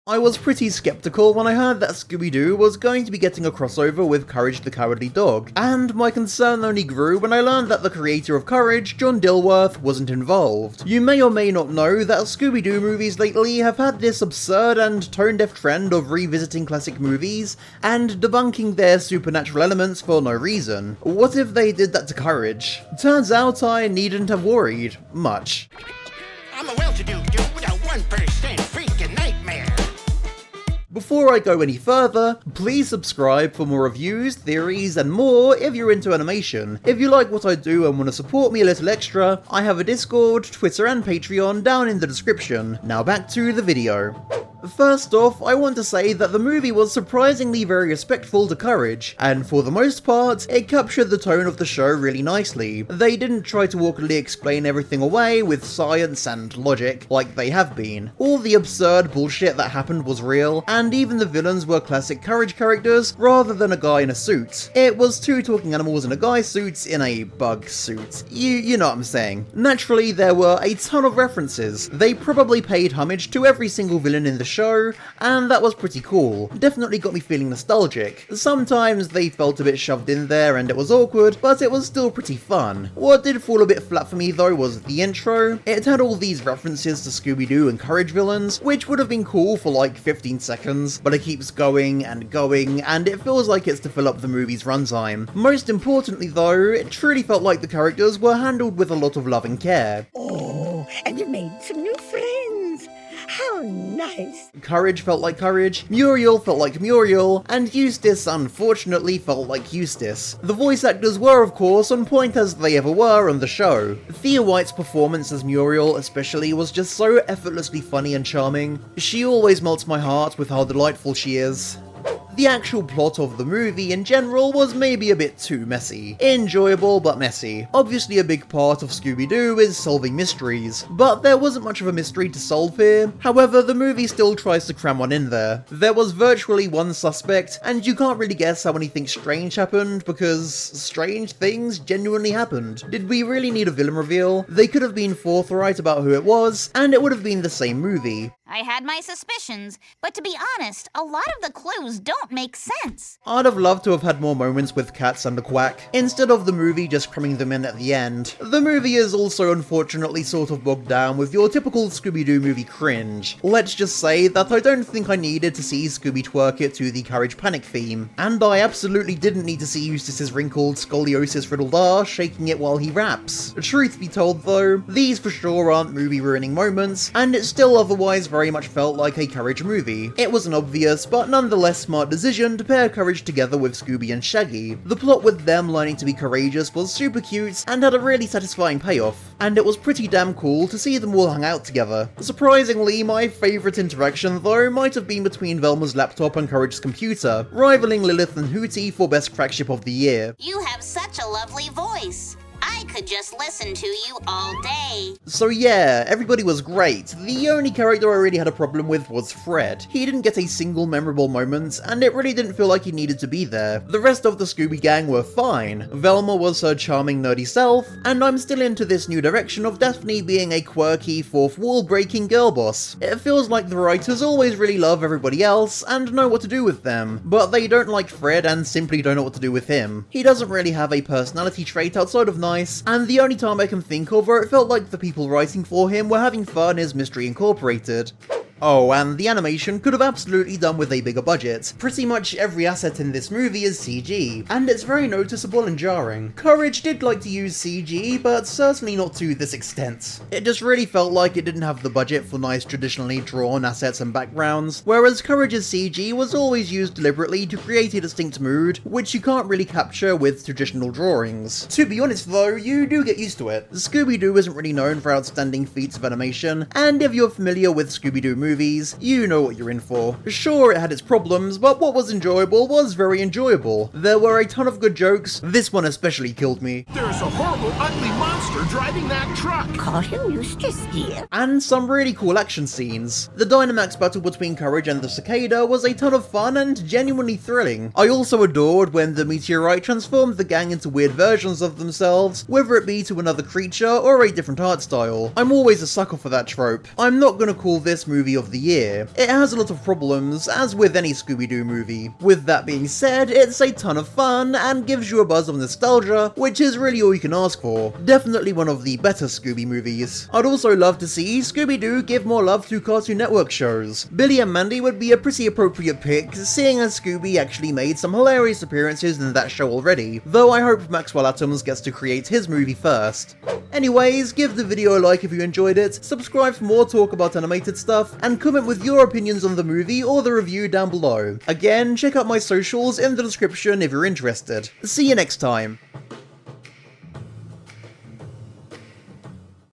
I was pretty skeptical when I heard that Scooby Doo was going to be getting a crossover with Courage the Cowardly Dog, and my concern only grew when I learned that the creator of Courage, John Dilworth, wasn't involved. You may or may not know that Scooby Doo movies lately have had this absurd and tone-deaf trend of revisiting classic movies and debunking their supernatural elements for no reason. What if they did that to Courage? Turns out I needn't have worried much. I'm a well-to-do dude with a 1% freaking nightmare. Before I go any further, please subscribe for more reviews, theories, and more if you're into animation. If you like what I do and want to support me a little extra, I have a Discord, Twitter, and Patreon down in the description. Now back to the video. First off, I want to say that the movie was surprisingly very respectful to Courage, and for the most part, it captured the tone of the show really nicely. They didn't try to awkwardly explain everything away with science and logic, like they have been. All the absurd bullshit that happened was real, and even the villains were classic Courage characters rather than a guy in a suit. It was two talking animals in a guy suit in a bug suit. You know what I'm saying. Naturally, there were a ton of references. They probably paid homage to every single villain in the show, and that was pretty cool. Definitely got me feeling nostalgic. Sometimes they felt a bit shoved in there and it was awkward, but it was still pretty fun. What did fall a bit flat for me though was the intro. It had all these references to Scooby-Doo and Courage villains, which would have been cool for like 15 seconds, but it keeps going, and it feels like it's to fill up the movie's runtime. Most importantly though, it truly felt like the characters were handled with a lot of love and care. Oh, and you made some new friends. How nice. Courage felt like Courage, Muriel felt like Muriel, and Eustace unfortunately felt like Eustace. The voice actors were of course on point as they ever were on the show. Thea White's performance as Muriel especially was just so effortlessly funny and charming. She always melts my heart with how delightful she is. The actual plot of the movie in general was maybe a bit too messy. Enjoyable, but messy. Obviously a big part of Scooby-Doo is solving mysteries, but there wasn't much of a mystery to solve here. However, the movie still tries to cram one in there. There was virtually one suspect, and you can't really guess how anything strange happened, because strange things genuinely happened. Did we really need a villain reveal? They could have been forthright about who it was, and it would have been the same movie. I had my suspicions, but to be honest, a lot of the clues don't make sense. I'd have loved to have had more moments with Cats and the Quack, instead of the movie just cramming them in at the end. The movie is also unfortunately sort of bogged down with your typical Scooby-Doo movie cringe. Let's just say that I don't think I needed to see Scooby twerk it to the Courage Panic theme, and I absolutely didn't need to see Eustace's wrinkled, scoliosis-riddled arse shaking it while he raps. Truth be told though, these for sure aren't movie-ruining moments, and it still otherwise very much felt like a Courage movie. It was an obvious, but nonetheless smart decision to pair Courage together with Scooby and Shaggy. The plot with them learning to be courageous was super cute and had a really satisfying payoff, and it was pretty damn cool to see them all hang out together. Surprisingly, my favourite interaction though might have been between Velma's laptop and Courage's computer, rivaling Lilith and Hootie for best crack ship of the year. You have such a lovely voice. I could just listen to you all day. So yeah, everybody was great. The only character I really had a problem with was Fred. He didn't get a single memorable moment, and it really didn't feel like he needed to be there. The rest of the Scooby gang were fine. Velma was her charming nerdy self, and I'm still into this new direction of Daphne being a quirky, fourth wall breaking girl boss. It feels like the writers always really love everybody else and know what to do with them, but they don't like Fred and simply don't know what to do with him. He doesn't really have a personality trait outside of nice, and the only time I can think of where it felt like the people writing for him were having fun is Mystery Incorporated. Oh, and the animation could have absolutely done with a bigger budget. Pretty much every asset in this movie is CG, and it's very noticeable and jarring. Courage did like to use CG, but certainly not to this extent. It just really felt like it didn't have the budget for nice traditionally drawn assets and backgrounds, whereas Courage's CG was always used deliberately to create a distinct mood, which you can't really capture with traditional drawings. To be honest though, you do get used to it. Scooby-Doo isn't really known for outstanding feats of animation, and if you're familiar with Scooby-Doo movies, you know what you're in for. Sure, it had its problems, but what was enjoyable was very enjoyable. There were a ton of good jokes, this one especially killed me. There's a horrible, ugly monster driving that truck. Call him Eustace, dear. And some really cool action scenes. The Dynamax battle between Courage and the Cicada was a ton of fun and genuinely thrilling. I also adored when the meteorite transformed the gang into weird versions of themselves, whether it be to another creature or a different art style. I'm always a sucker for that trope. I'm not gonna call this movie of the year. It has a lot of problems, as with any Scooby Doo movie. With that being said, it's a ton of fun and gives you a buzz of nostalgia, which is really all you can ask for. Definitely one of the better Scooby movies. I'd also love to see Scooby Doo give more love to Cartoon Network shows. Billy and Mandy would be a pretty appropriate pick, seeing as Scooby actually made some hilarious appearances in that show already, though I hope Maxwell Atoms gets to create his movie first. Anyways, give the video a like if you enjoyed it, subscribe for more talk about animated stuff, and comment with your opinions on the movie or the review down below. Again, check out my socials in the description if you're interested. See you next time.